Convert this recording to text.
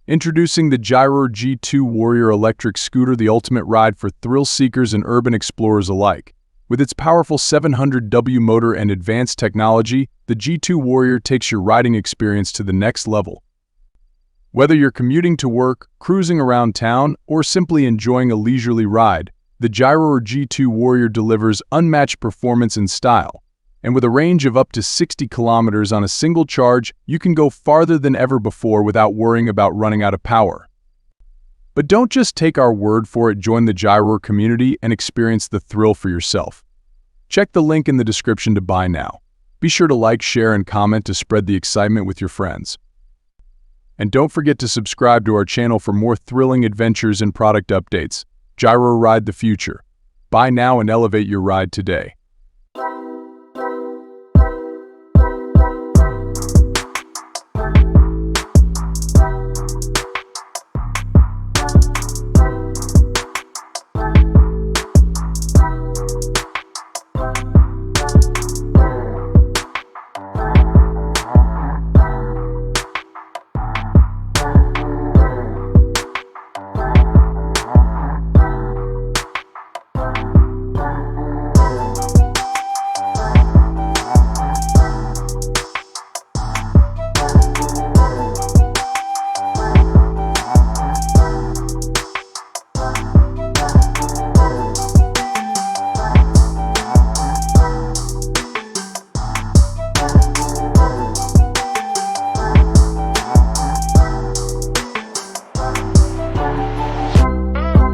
Introducing the Gyroor G2 Warrior electric scooter, the ultimate ride for thrill seekers and urban explorers alike. With its powerful 700W motor and advanced technology, the G2 Warrior takes your riding experience to the next level. Whether you're commuting to work, cruising around town, or simply enjoying a leisurely ride, the Gyroor G2 Warrior delivers unmatched performance and style. And with a range of up to 60 kilometers on a single charge, you can go farther than ever before without worrying about running out of power. But don't just take our word for it, join the Gyroor community and experience the thrill for yourself. Check the link in the description to buy now. Be sure to like, share, and comment to spread the excitement with your friends. And don't forget to subscribe to our channel for more thrilling adventures and product updates. Gyroor, ride the future. Buy now and elevate your ride today.